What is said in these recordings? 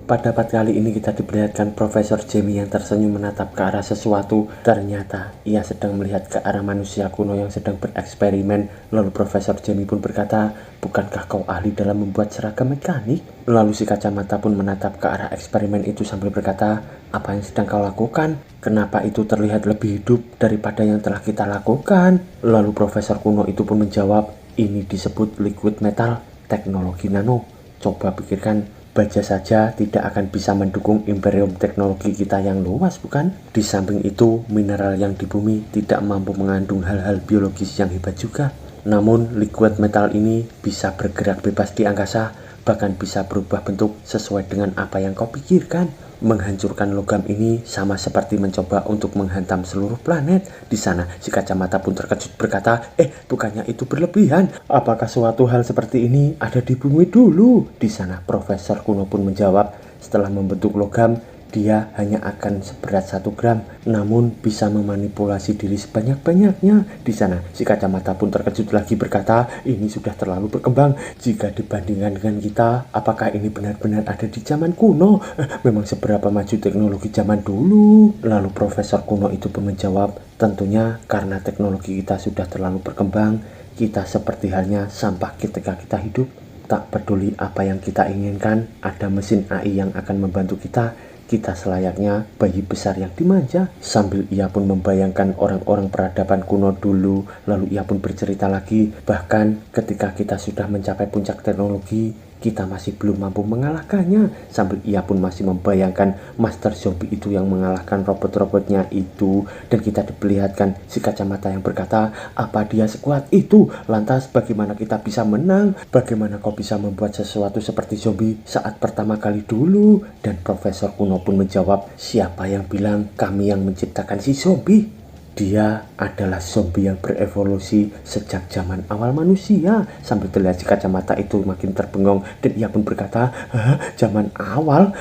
Pada part kali ini kita diperlihatkan Profesor Jamie yang tersenyum menatap ke arah sesuatu. Ternyata ia sedang melihat ke arah manusia kuno yang sedang bereksperimen. Lalu Profesor Jamie pun berkata, "Bukankah kau ahli dalam membuat seragam mekanik?" Lalu si kacamata pun menatap ke arah eksperimen itu sambil berkata, "Apa yang sedang kau lakukan? Kenapa itu terlihat lebih hidup daripada yang telah kita lakukan?" Lalu Profesor kuno itu pun menjawab, "Ini disebut liquid metal, teknologi nano. Coba pikirkan, baja saja tidak akan bisa mendukung imperium teknologi kita yang luas, bukan? Di samping itu, mineral yang di bumi tidak mampu mengandung hal-hal biologis yang hebat juga. Namun, liquid metal ini bisa bergerak bebas di angkasa, bahkan bisa berubah bentuk sesuai dengan apa yang kau pikirkan. Menghancurkan logam ini sama seperti mencoba untuk menghantam seluruh planet." Di sana, si kacamata pun terkejut berkata, "Bukannya itu berlebihan? Apakah suatu hal seperti ini ada di bumi dulu?" Di sana, Profesor kuno pun menjawab, "Setelah membentuk logam, dia hanya akan seberat 1 gram, namun bisa memanipulasi diri sebanyak-banyaknya." Di sana, si kacamata pun terkejut lagi berkata, "Ini sudah terlalu berkembang. Jika dibandingkan dengan kita, apakah ini benar-benar ada di zaman kuno? Memang seberapa maju teknologi zaman dulu?" Lalu Profesor kuno itu pun menjawab, "Tentunya karena teknologi kita sudah terlalu berkembang, kita seperti halnya sampah ketika kita hidup. Tak peduli apa yang kita inginkan, ada mesin AI yang akan membantu kita. Kita selayaknya bayi besar yang dimanja." Sambil ia pun membayangkan orang-orang peradaban kuno dulu, lalu ia pun bercerita lagi, "Bahkan ketika kita sudah mencapai puncak teknologi, kita masih belum mampu mengalahkannya." Sambil ia pun masih membayangkan Master Zombie itu yang mengalahkan robot-robotnya itu. Dan kita diperlihatkan si kacamata yang berkata, "Apa dia sekuat itu? Lantas bagaimana kita bisa menang? Bagaimana kau bisa membuat sesuatu seperti zombie saat pertama kali dulu?" Dan Profesor kuno pun menjawab, "Siapa yang bilang kami yang menciptakan si zombie? Dia adalah zombie yang berevolusi sejak zaman awal manusia." Sambil terlihat si kacamata itu makin terbengong dan ia pun berkata, "Hah, zaman awal?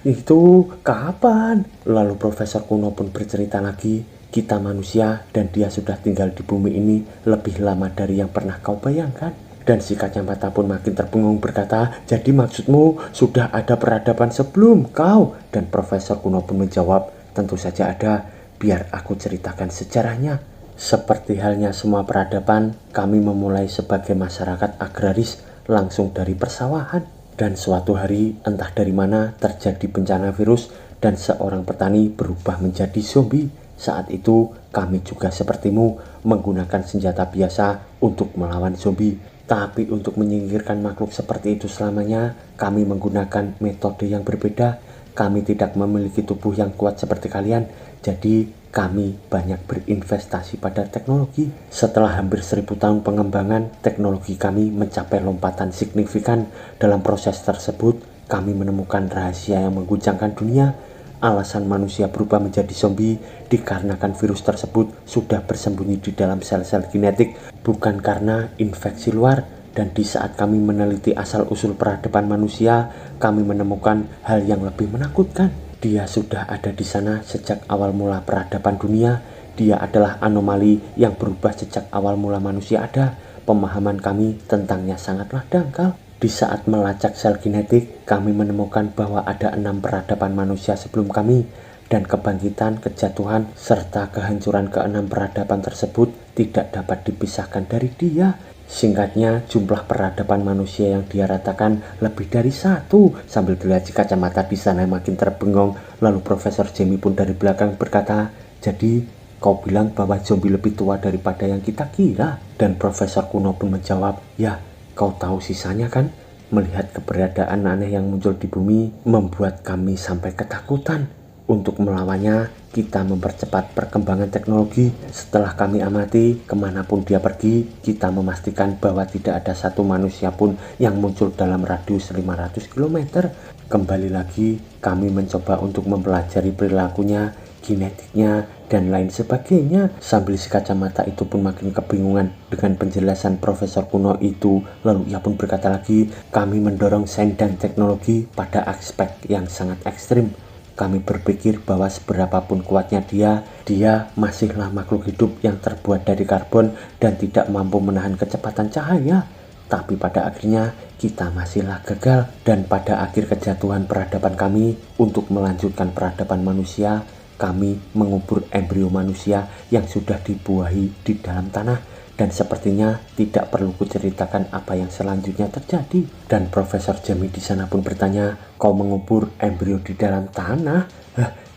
Itu kapan?" Lalu Profesor kuno pun bercerita lagi, "Kita manusia dan dia sudah tinggal di bumi ini lebih lama dari yang pernah kau bayangkan." Dan si kacamata pun makin terbengong berkata, "Jadi maksudmu sudah ada peradaban sebelum kau?" Dan Profesor kuno pun menjawab, "Tentu saja ada. Biar aku ceritakan sejarahnya. Seperti halnya semua peradaban, kami memulai sebagai masyarakat agraris langsung dari persawahan. Dan suatu hari, entah dari mana, terjadi bencana virus dan seorang petani berubah menjadi zombie. Saat itu, kami juga sepertimu menggunakan senjata biasa untuk melawan zombie. Tapi untuk menyingkirkan makhluk seperti itu selamanya, kami menggunakan metode yang berbeda. Kami tidak memiliki tubuh yang kuat seperti kalian, jadi kami banyak berinvestasi pada teknologi. Setelah hampir 1000 tahun pengembangan, teknologi kami mencapai lompatan signifikan. Dalam proses tersebut, kami menemukan rahasia yang mengguncangkan dunia. Alasan manusia berubah menjadi zombie dikarenakan virus tersebut sudah bersembunyi di dalam sel-sel genetik, bukan karena infeksi luar. Dan di saat kami meneliti asal-usul peradaban manusia, kami menemukan hal yang lebih menakutkan. Dia sudah ada di sana sejak awal mula peradaban dunia. Dia adalah anomali yang berubah sejak awal mula manusia ada. Pemahaman kami tentangnya sangatlah dangkal. Di saat melacak sel genetik, kami menemukan bahwa ada 6 peradaban manusia sebelum kami. Dan kebangkitan, kejatuhan, serta kehancuran ke-6 peradaban tersebut tidak dapat dipisahkan dari dia. Singkatnya, jumlah peradaban manusia yang dia ratakan lebih dari 1. Sambil terlihat si kacamata di sana makin terbengong, lalu Profesor Jamie pun dari belakang berkata, "Jadi, kau bilang bahwa zombie lebih tua daripada yang kita kira?" Dan Profesor kuno pun menjawab, "Ya, kau tahu sisanya kan? Melihat keberadaan aneh yang muncul di bumi membuat kami sampai ketakutan. Untuk melawannya, kita mempercepat perkembangan teknologi. Setelah kami amati, kemanapun dia pergi, kita memastikan bahwa tidak ada satu manusia pun yang muncul dalam radius 500 km. Kembali lagi, kami mencoba untuk mempelajari perilakunya, genetiknya, dan lain sebagainya." Sambil si kacamata itu pun makin kebingungan dengan penjelasan Profesor kuno itu. Lalu ia pun berkata lagi, "Kami mendorong sains dan teknologi pada aspek yang sangat ekstrim. Kami berpikir bahwa seberapapun kuatnya dia masihlah makhluk hidup yang terbuat dari karbon dan tidak mampu menahan kecepatan cahaya. Tapi pada akhirnya kita masihlah gagal, dan pada akhir kejatuhan peradaban kami untuk melanjutkan peradaban manusia, kami mengubur embrio manusia yang sudah dibuahi di dalam tanah. Dan sepertinya tidak perlu kuceritakan apa yang selanjutnya terjadi. Dan Profesor Jamie di sana pun bertanya, kau mengubur embrio di dalam tanah?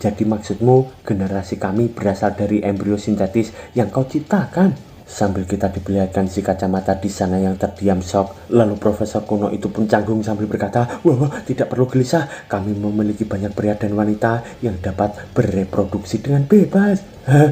Jadi maksudmu generasi kami berasal dari embrio sintetis yang kau ciptakan? Sambil kita diperlihatkan si kacamata di sana yang terdiam shock, lalu Profesor kuno itu pun canggung sambil berkata, wah, tidak perlu gelisah, kami memiliki banyak pria dan wanita yang dapat bereproduksi dengan bebas.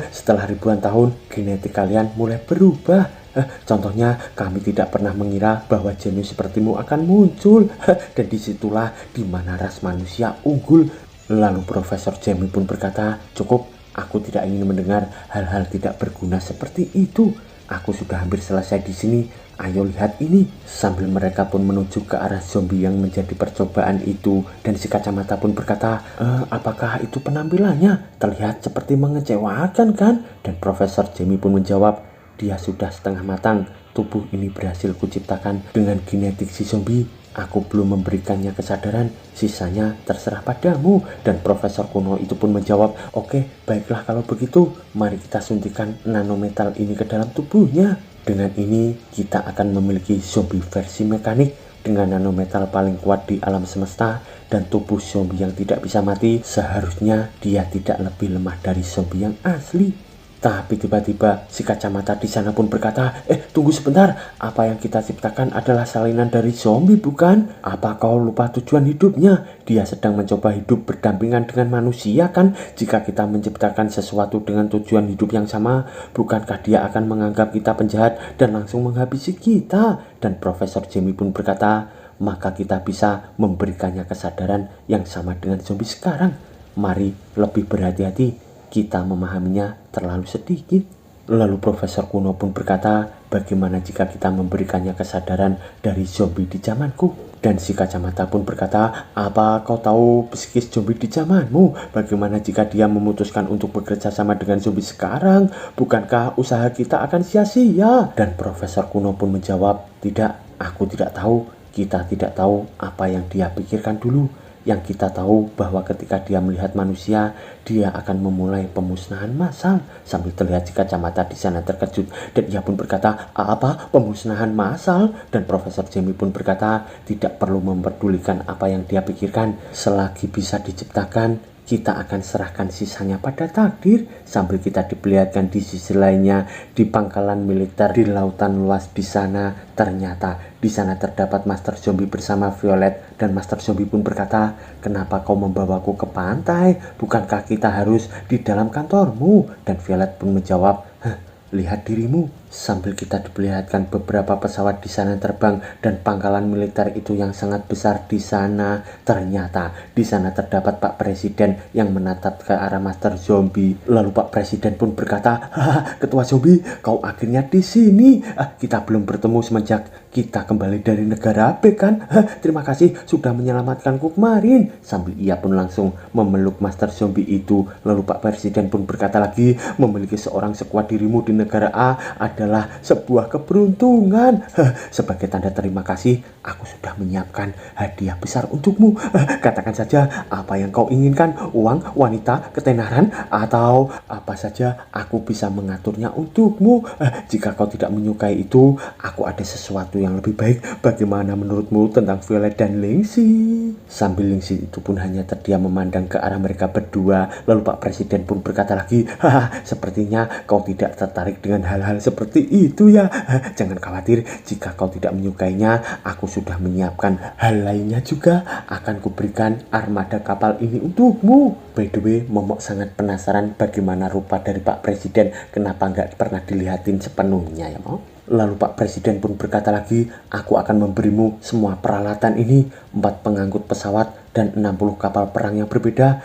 Setelah ribuan tahun, genetik kalian mulai berubah. Contohnya, kami tidak pernah mengira bahwa jenius sepertimu akan muncul. Dan disitulah dimana ras manusia unggul. Lalu Profesor Jamie pun berkata, cukup. Aku tidak ingin mendengar hal-hal tidak berguna seperti itu. Aku sudah hampir selesai di sini. Ayo lihat ini. Sambil mereka pun menuju ke arah zombie yang menjadi percobaan itu. Dan si kacamata pun berkata, apakah itu penampilannya? Terlihat seperti mengecewakan kan? Dan Profesor Jamie pun menjawab, dia sudah setengah matang. Tubuh ini berhasil kuciptakan dengan genetik si zombie. Aku belum memberikannya kesadaran, sisanya terserah padamu. Dan Profesor kuno itu pun menjawab, oke, baiklah kalau begitu, mari kita suntikan nanometal ini ke dalam tubuhnya. Dengan ini, kita akan memiliki zombie versi mekanik dengan nanometal paling kuat di alam semesta. Dan tubuh zombie yang tidak bisa mati, seharusnya dia tidak lebih lemah dari zombie yang asli. Tapi tiba-tiba si kacamata di sana pun berkata, tunggu sebentar, apa yang kita ciptakan adalah salinan dari zombie bukan? Apa kau lupa tujuan hidupnya? Dia sedang mencoba hidup berdampingan dengan manusia kan? Jika kita menciptakan sesuatu dengan tujuan hidup yang sama, bukankah dia akan menganggap kita penjahat dan langsung menghabisi kita? Dan Profesor Jamie pun berkata, maka kita bisa memberikannya kesadaran yang sama dengan zombie sekarang. Mari lebih berhati-hati. Kita memahaminya terlalu sedikit. Lalu Profesor kuno pun berkata, bagaimana jika kita memberikannya kesadaran dari zombie di zamanku? Dan si kacamata pun berkata, apa kau tahu psikis zombie di zamanmu? Bagaimana jika dia memutuskan untuk bekerja sama dengan zombie sekarang? Bukankah usaha kita akan sia-sia? Dan Profesor kuno pun menjawab, tidak, aku tidak tahu. Kita tidak tahu apa yang dia pikirkan dulu. Yang kita tahu bahwa ketika dia melihat manusia, dia akan memulai pemusnahan massal. Sambil terlihat si kacamata di sana terkejut, dan ia pun berkata, apa pemusnahan massal? Dan Profesor Jamie pun berkata, tidak perlu memperdulikan apa yang dia pikirkan. Selagi bisa diciptakan, kita akan serahkan sisanya pada takdir. Sambil kita diperlihatkan di sisi lainnya, di pangkalan militer di lautan luas di sana, ternyata di sana terdapat Master Zombie bersama Violet. Dan Master Zombie pun berkata, kenapa kau membawaku ke pantai? Bukankah kita harus di dalam kantormu? Dan Violet pun menjawab, lihat dirimu. Sambil kita diperlihatkan beberapa pesawat di sana terbang dan pangkalan militer itu yang sangat besar di sana. Ternyata di sana terdapat Pak Presiden yang menatap ke arah Master Zombie. Lalu Pak Presiden pun berkata, Ketua Zombie, kau akhirnya di sini. Kita belum bertemu semenjak kita kembali dari negara B kan? Terima kasih sudah menyelamatkanku kemarin. Sambil ia pun langsung memeluk Master Zombie itu. Lalu Pak Presiden pun berkata lagi, memiliki seorang sekuat dirimu di negara A adalah sebuah keberuntungan. Sebagai tanda terima kasih, aku sudah menyiapkan hadiah besar untukmu. Katakan saja apa yang kau inginkan, uang, wanita, ketenaran, atau apa saja, aku bisa mengaturnya untukmu. Jika kau tidak menyukai itu, aku ada sesuatu yang lebih baik. Bagaimana menurutmu tentang Violet dan Lingxi? Sambil Lingxi itu pun hanya terdiam memandang ke arah mereka berdua. Lalu Pak Presiden pun berkata lagi, sepertinya kau tidak tertarik dengan hal-hal seperti itu ya. Jangan khawatir, jika kau tidak menyukainya, aku sudah menyiapkan hal lainnya juga. Akan kuberikan armada kapal ini untukmu. By the way, Momok sangat penasaran bagaimana rupa dari Pak Presiden. Kenapa nggak pernah dilihatin sepenuhnya ya Momok? Lalu Pak Presiden pun berkata lagi, aku akan memberimu semua peralatan ini, 4 pengangkut pesawat dan 60 kapal perang yang berbeda.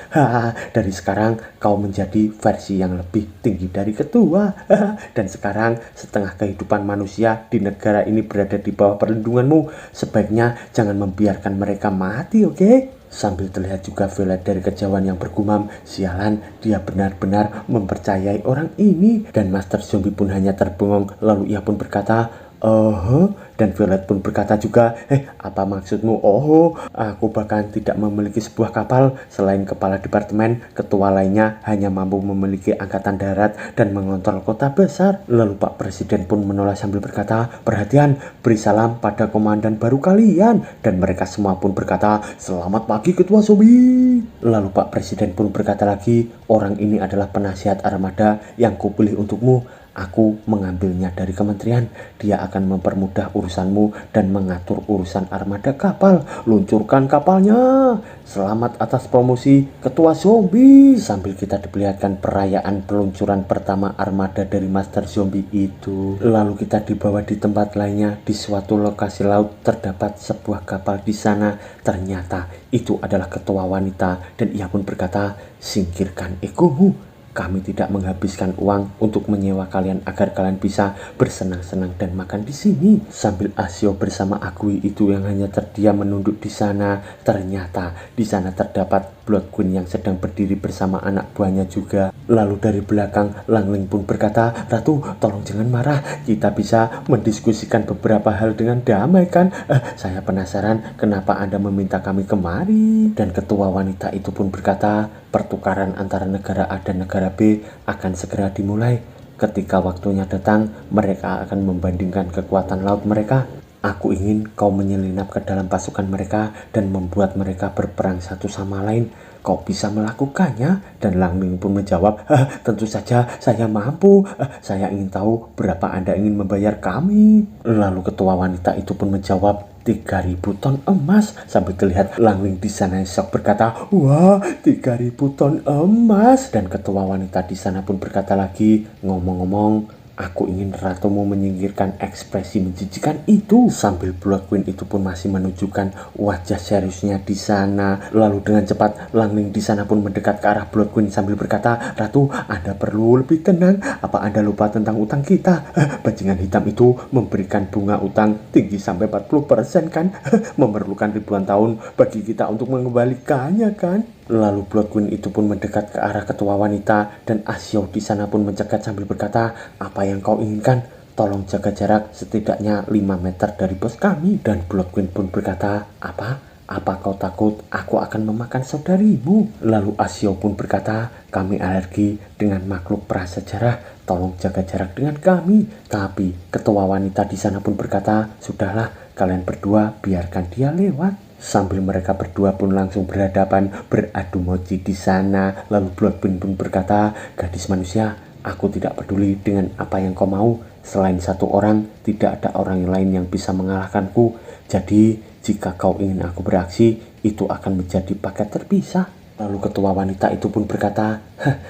Dari sekarang kau menjadi versi yang lebih tinggi dari ketua. Dan sekarang setengah kehidupan manusia di negara ini berada di bawah perlindunganmu. Sebaiknya jangan membiarkan mereka mati, oke? Sambil terlihat juga Violet dari kejauhan yang bergumam, sialan, dia benar-benar mempercayai orang ini. Dan Master Zombie pun hanya terbengong. Lalu ia pun berkata, Dan Violet pun berkata juga, apa maksudmu? Aku bahkan tidak memiliki sebuah kapal. Selain kepala departemen, ketua lainnya hanya mampu memiliki angkatan darat dan mengontrol kota besar. Lalu Pak Presiden pun menoleh sambil berkata, perhatian, beri salam pada komandan baru kalian. Dan mereka semua pun berkata, selamat pagi Ketua Zombie. Lalu Pak Presiden pun berkata lagi, orang ini adalah penasihat armada yang kupilih untukmu. Aku mengambilnya dari kementerian. Dia akan mempermudah urusanmu dan mengatur urusan armada kapal. Luncurkan kapalnya. Selamat atas promosi Ketua Zombie. Sambil kita diperlihatkan perayaan peluncuran pertama armada dari Master Zombie itu. Lalu kita dibawa di tempat lainnya. Di suatu lokasi laut terdapat sebuah kapal di sana. Ternyata itu adalah ketua wanita dan ia pun berkata, singkirkan egomu. Kami tidak menghabiskan uang untuk menyewa kalian agar kalian bisa bersenang-senang dan makan di sini. Sambil Asio bersama Agui itu yang hanya terdiam menunduk di sana. Ternyata di sana terdapat Blood Queen yang sedang berdiri bersama anak buahnya juga. Lalu dari belakang Langling pun berkata, Ratu, tolong jangan marah. Kita bisa mendiskusikan beberapa hal dengan damai kan? Saya penasaran kenapa Anda meminta kami kemari. Dan ketua wanita itu pun berkata, pertukaran antara negara A dan negara B akan segera dimulai. Ketika waktunya datang, mereka akan membandingkan kekuatan laut mereka. Aku ingin kau menyelinap ke dalam pasukan mereka dan membuat mereka berperang satu sama lain. Kau bisa melakukannya? Dan Langling pun menjawab, tentu saja saya mampu. Saya ingin tahu berapa Anda ingin membayar kami. Lalu ketua wanita itu pun menjawab, 3.000 ton emas. Sambil terlihat Langling di sana shock berkata, wah, 3.000 ton emas. Dan ketua wanita di sana pun berkata lagi, ngomong-ngomong, aku ingin ratumu menyingkirkan ekspresi menjijikan itu. Sambil Blood Queen itu pun masih menunjukkan wajah seriusnya di sana. Lalu dengan cepat Langling di sana pun mendekat ke arah Blood Queen sambil berkata, Ratu, Anda perlu lebih tenang. Apa Anda lupa tentang utang kita? Bajingan hitam itu memberikan bunga utang tinggi sampai 40% kan? Memerlukan ribuan tahun bagi kita untuk mengembalikannya kan? Lalu Blood Queen itu pun mendekat ke arah ketua wanita dan Asio di sana pun mencegat sambil berkata, apa yang kau inginkan? Tolong jaga jarak setidaknya 5 meter dari bos kami. Dan Blood Queen pun berkata, apa kau takut aku akan memakan saudarimu? Lalu Asio pun berkata, kami alergi dengan makhluk prasejarah. Tolong jaga jarak dengan kami. Tapi ketua wanita di sana pun berkata, sudahlah, kalian berdua biarkan dia lewat. Sambil mereka berdua pun langsung berhadapan beradu moji di sana. Lalu Blood Queen pun berkata, gadis manusia, aku tidak peduli dengan apa yang kau mau. Selain satu orang, tidak ada orang lain yang bisa mengalahkanku. Jadi jika kau ingin aku beraksi, itu akan menjadi paket terpisah. Lalu ketua wanita itu pun berkata,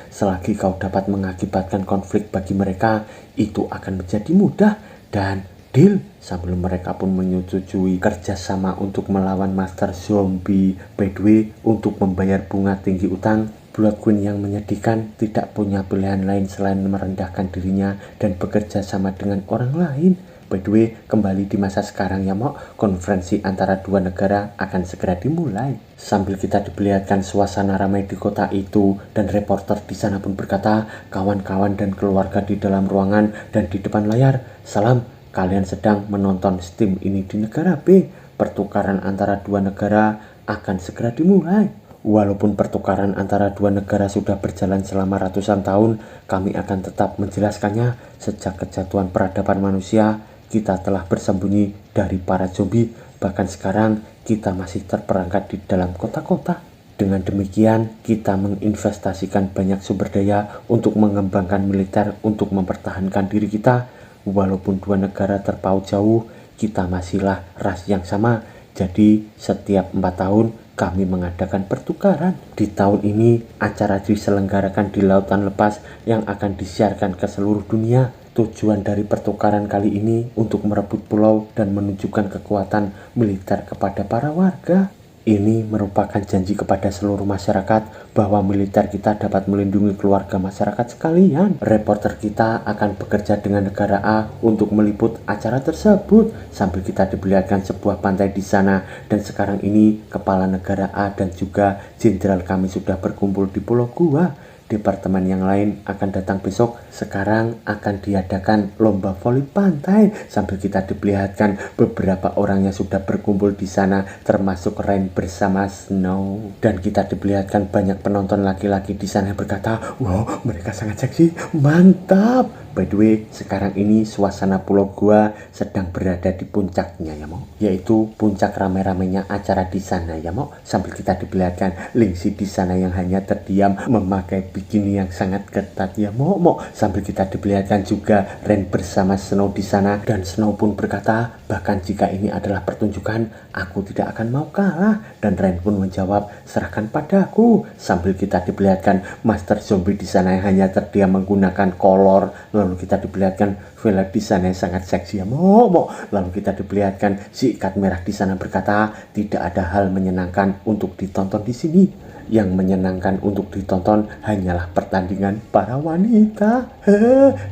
selagi kau dapat mengakibatkan konflik bagi mereka, itu akan menjadi mudah dan deal. Sambil mereka pun menyetujui kerjasama untuk melawan Master Zombie. By the way, untuk membayar bunga tinggi utang, Blood Queen yang menyedihkan tidak punya pilihan lain selain merendahkan dirinya dan bekerja sama dengan orang lain. By the way, kembali di masa sekarang ya Mok, konferensi antara dua negara akan segera dimulai. Sambil kita diperlihatkan suasana ramai di kota itu dan reporter di sana pun berkata, kawan-kawan dan keluarga di dalam ruangan dan di depan layar, salam. Kalian sedang menonton stream ini di negara B. Pertukaran antara dua negara akan segera dimulai. Walaupun pertukaran antara dua negara sudah berjalan selama ratusan tahun, kami akan tetap menjelaskannya. Sejak kejatuhan peradaban manusia, kita telah bersembunyi dari para zombie. Bahkan sekarang, kita masih terperangkap di dalam kota-kota. Dengan demikian, kita menginvestasikan banyak sumber daya untuk mengembangkan militer untuk mempertahankan diri kita. Walaupun dua negara terpaut jauh, kita masihlah ras yang sama. Jadi setiap 4 tahun kami mengadakan pertukaran. Di tahun ini acara diselenggarakan di lautan lepas yang akan disiarkan ke seluruh dunia. Tujuan dari pertukaran kali ini untuk merebut pulau dan menunjukkan kekuatan militer kepada para warga. Ini merupakan janji kepada seluruh masyarakat bahwa militer kita dapat melindungi keluarga masyarakat sekalian. Reporter kita akan bekerja dengan negara A untuk meliput acara tersebut. Sambil kita diperlihatkan sebuah pantai di sana dan sekarang ini kepala negara A dan juga jenderal kami sudah berkumpul di Pulau Gua. departemen yang lain akan datang besok. Sekarang akan diadakan lomba voli pantai sambil kita diperlihatkan beberapa orang yang sudah berkumpul di sana termasuk Rain bersama Snow. Dan kita diperlihatkan banyak penonton laki-laki di sana yang berkata, wow, mereka sangat seksi, mantap. By the way, sekarang ini suasana Pulau Goa sedang berada di puncaknya ya Mo, yaitu puncak rame-ramenya acara di sana ya Mo. Sambil kita diperlihatkan Lingxi di sana yang hanya terdiam memakai bikini yang sangat ketat ya Mo. Sambil kita diperlihatkan juga Ren bersama Snow di sana, dan Snow pun berkata, bahkan jika ini adalah pertunjukan, aku tidak akan mau kalah. Dan Ren pun menjawab, serahkan padaku. Sambil kita diperlihatkan Master Zombie di sana yang hanya terdiam menggunakan kolor. Lalu kita diperlihatkan Violet di sana yang sangat seksi ya Mo. Lalu kita diperlihatkan si ikat merah di sana berkata, tidak ada hal menyenangkan untuk ditonton di sini. Yang menyenangkan untuk ditonton hanyalah pertandingan para wanita.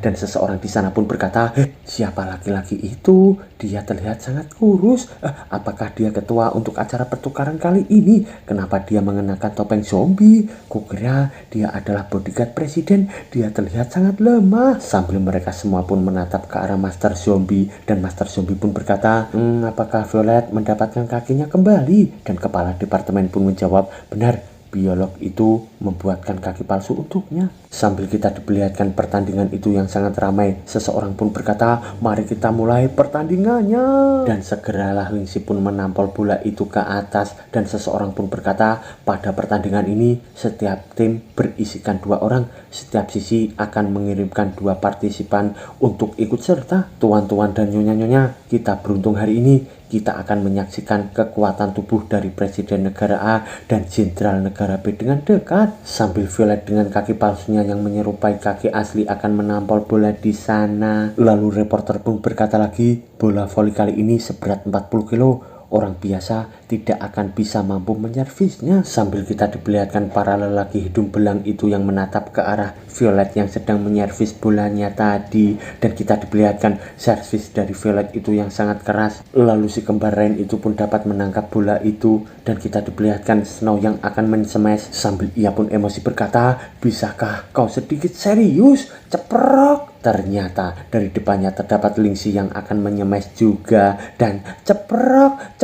Dan seseorang di sana pun berkata, siapa laki-laki itu? Dia terlihat sangat kurus. Apakah dia ketua untuk acara pertukaran kali ini? Kenapa dia mengenakan topeng zombie? Kukira dia adalah bodyguard presiden. Dia terlihat sangat lemah. Sambil mereka semua pun menatap ke arah Master Zombie, dan Master Zombie pun berkata, apakah Violet mendapatkan kakinya kembali? Dan kepala departemen pun menjawab, benar, biolog itu membuatkan kaki palsu untuknya. Sambil kita diperlihatkan pertandingan itu yang sangat ramai, seseorang pun berkata, mari kita mulai pertandingannya. Dan segeralah Lingxi pun menampol bola itu ke atas, dan seseorang pun berkata, pada pertandingan ini setiap tim berisikan 2 orang. Setiap sisi akan mengirimkan 2 partisipan untuk ikut serta. Tuan-tuan dan nyonya-nyonya, kita beruntung hari ini. Kita akan menyaksikan kekuatan tubuh dari Presiden Negara A dan Jenderal Negara B dengan dekat. Sambil Violet dengan kaki palsunya yang menyerupai kaki asli akan menampol bola di sana. Lalu reporter pun berkata lagi, bola voli kali ini seberat 40 kilo. Orang biasa tidak akan bisa mampu menyervisnya. Sambil kita diperlihatkan para lelaki hidung belang itu yang menatap ke arah Violet yang sedang menyervis bolanya tadi. Dan kita diperlihatkan servis dari Violet itu yang sangat keras. Lalu si kembar Rain itu pun dapat menangkap bola itu. Dan kita diperlihatkan Snow yang akan men-smash. Sambil ia pun emosi berkata, bisakah kau sedikit serius? Ceprok. Ternyata dari depannya terdapat Lingxi yang akan menyemes juga, dan ceprok.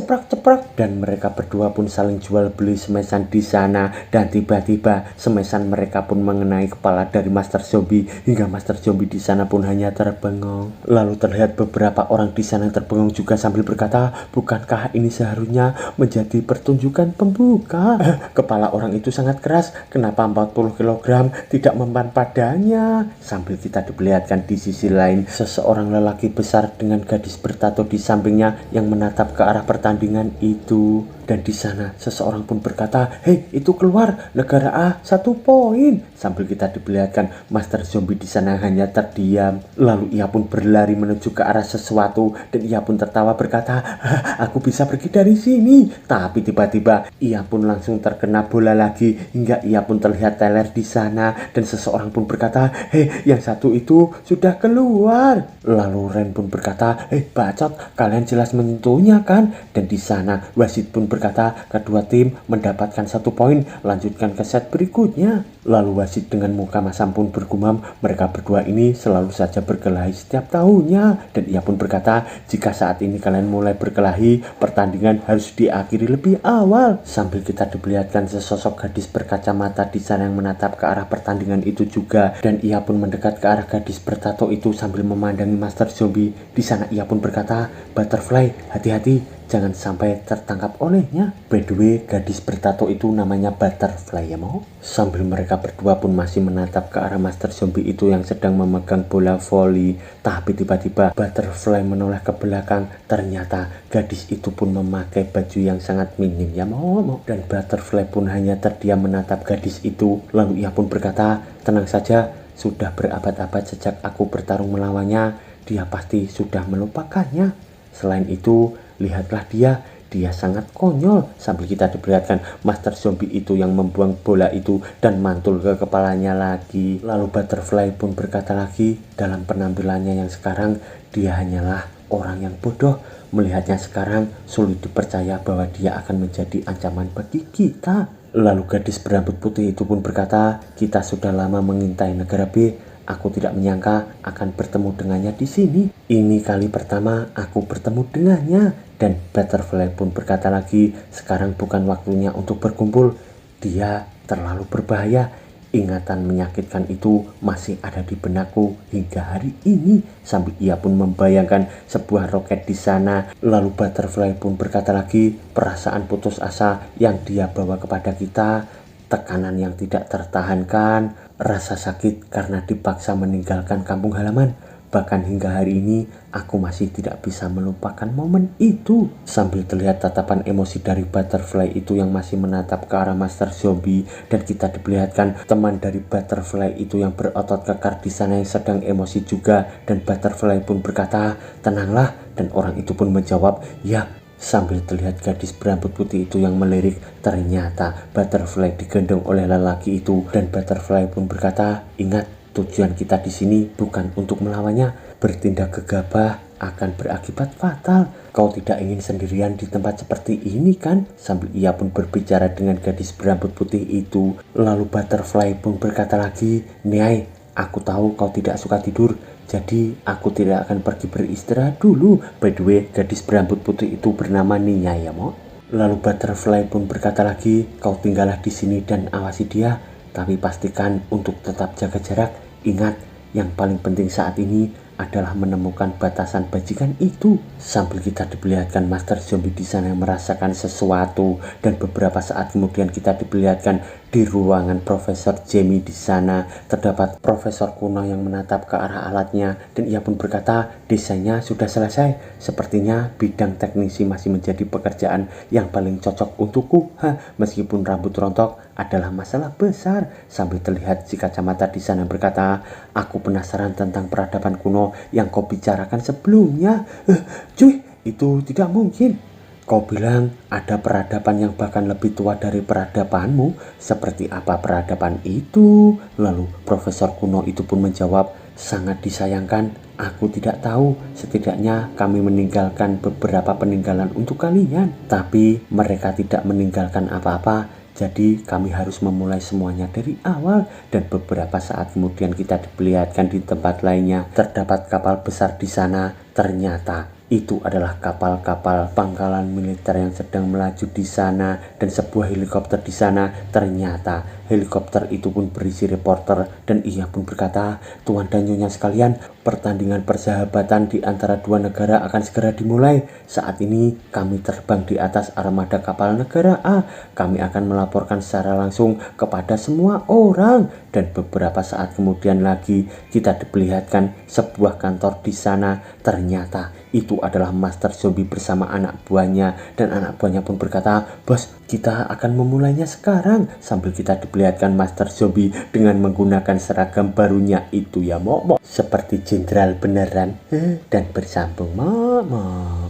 Dan mereka berdua pun saling jual beli semesan di sana. Dan tiba-tiba semesan mereka pun mengenai kepala dari Master Zombie, hingga Master Zombie di sana pun hanya terbengong. Lalu terlihat beberapa orang di sana terbengong juga sambil berkata, bukankah ini seharusnya menjadi pertunjukan pembuka? Kepala orang itu sangat keras, kenapa 40 kg tidak mempan padanya? Sambil kita diperlihatkan di sisi lain seseorang lelaki besar dengan gadis bertato di sampingnya yang menatap ke arah pertandingan itu. Dan di sana seseorang pun berkata, hei, itu keluar, negara A 1 poin. Sambil kita diperlihatkan Master Zombie di sana hanya terdiam. Lalu ia pun berlari menuju ke arah sesuatu, dan ia pun tertawa berkata, aku bisa pergi dari sini. Tapi tiba-tiba ia pun langsung terkena bola lagi, hingga ia pun terlihat teler di sana. Dan seseorang pun berkata, hei, yang satu itu sudah keluar. Lalu Ren pun berkata, bacot, kalian jelas menyentuhnya kan? Dan di sana wasit pun berkata, kedua tim mendapatkan 1 poin, lanjutkan ke set berikutnya. Lalu wasit dengan muka masam pun bergumam, mereka berdua ini selalu saja berkelahi setiap tahunnya. Dan ia pun berkata, jika saat ini kalian mulai berkelahi, pertandingan harus diakhiri lebih awal. Sambil kita diperlihatkan sesosok gadis berkacamata di sana yang menatap ke arah pertandingan itu juga. Dan ia pun mendekat ke arah gadis bertato itu sambil memandangi Master Zombie. Di sana ia pun berkata, Butterfly, hati-hati, jangan sampai tertangkap olehnya. By the way, gadis bertato itu namanya Butterfly ya Mo. Sambil mereka berdua pun masih menatap ke arah Master Zombie itu yang sedang memegang bola voli. Tapi tiba-tiba Butterfly menoleh ke belakang. Ternyata gadis itu pun memakai baju yang sangat minim ya Mo. Dan Butterfly pun hanya terdiam menatap gadis itu. Lalu ia pun berkata, tenang saja, sudah berabad-abad sejak aku bertarung melawannya, dia pasti sudah melupakannya. Selain itu, lihatlah dia sangat konyol. Sambil kita diperlihatkan Master Zombie itu yang membuang bola itu dan mantul ke kepalanya lagi. Lalu Butterfly pun berkata lagi, dalam penampilannya yang sekarang, dia hanyalah orang yang bodoh. Melihatnya sekarang, sulit dipercaya bahwa dia akan menjadi ancaman bagi kita. Lalu gadis berambut putih itu pun berkata, kita sudah lama mengintai negara B. Aku tidak menyangka akan bertemu dengannya di sini. Ini kali pertama aku bertemu dengannya. Dan Butterfly pun berkata lagi, sekarang bukan waktunya untuk berkumpul. Dia terlalu berbahaya. Ingatan menyakitkan itu masih ada di benakku hingga hari ini. Sambil ia pun membayangkan sebuah roket di sana. Lalu Butterfly pun berkata lagi, perasaan putus asa yang dia bawa kepada kita, tekanan yang tidak tertahankan, rasa sakit karena dipaksa meninggalkan kampung halaman. Bahkan hingga hari ini aku masih tidak bisa melupakan momen itu. Sambil terlihat tatapan emosi dari Butterfly itu yang masih menatap ke arah Master Zombie, dan kita diperlihatkan teman dari Butterfly itu yang berotot kekar di sana yang sedang emosi juga. Dan Butterfly pun berkata, tenanglah. Dan orang itu pun menjawab, ya. Sambil terlihat gadis berambut putih itu yang melirik, ternyata Butterfly digendong oleh lelaki itu. Dan Butterfly pun berkata, ingat, tujuan kita di sini bukan untuk melawannya. Bertindak gegabah akan berakibat fatal. Kau tidak ingin sendirian di tempat seperti ini kan? Sambil ia pun berbicara dengan gadis berambut putih itu. Lalu Butterfly pun berkata lagi, Niai, aku tahu kau tidak suka tidur, jadi aku tidak akan pergi beristirahat dulu. By the way, gadis berambut putih itu bernama Niai ya mo. Lalu Butterfly pun berkata lagi, kau tinggallah di sini dan awasi dia. Tapi pastikan untuk tetap jaga jarak. Ingat, yang paling penting saat ini adalah menemukan batasan bajingan itu. Sambil kita diperlihatkan Master Zombie di sana merasakan sesuatu, dan beberapa saat kemudian kita diperlihatkan di ruangan Profesor Jamie di sana terdapat Profesor kuno yang menatap ke arah alatnya, dan ia pun berkata, desainnya sudah selesai. Sepertinya bidang teknisi masih menjadi pekerjaan yang paling cocok untukku. Meskipun rambut rontok adalah masalah besar. Sambil terlihat si kacamata di sana berkata, aku penasaran tentang peradaban kuno yang kau bicarakan sebelumnya. Cuy, itu tidak mungkin. Kau bilang ada peradaban yang bahkan lebih tua dari peradabanmu. Seperti apa peradaban itu? Lalu Profesor kuno itu pun menjawab, sangat disayangkan, aku tidak tahu. Setidaknya kami meninggalkan beberapa peninggalan untuk kalian. Tapi mereka tidak meninggalkan apa-apa. Jadi kami harus memulai semuanya dari awal. Dan beberapa saat kemudian kita diperlihatkan di tempat lainnya terdapat kapal besar di sana. Ternyata itu adalah kapal-kapal pangkalan militer yang sedang melaju di sana, dan sebuah helikopter di sana. Ternyata helikopter itu pun berisi reporter, dan ia pun berkata, Tuan dan Nyonya sekalian, pertandingan persahabatan di antara dua negara akan segera dimulai. Saat ini kami terbang di atas armada kapal negara A. Kami akan melaporkan secara langsung kepada semua orang. Dan beberapa saat kemudian lagi kita diperlihatkan sebuah kantor di sana. Ternyata itu adalah Master Zombie bersama anak buahnya, dan anak buahnya pun berkata, bos, kita akan memulainya sekarang. Sambil kita diperlihatkan Master Zombie dengan menggunakan seragam barunya itu ya mo, seperti jenderal beneran. Dan bersambung mo.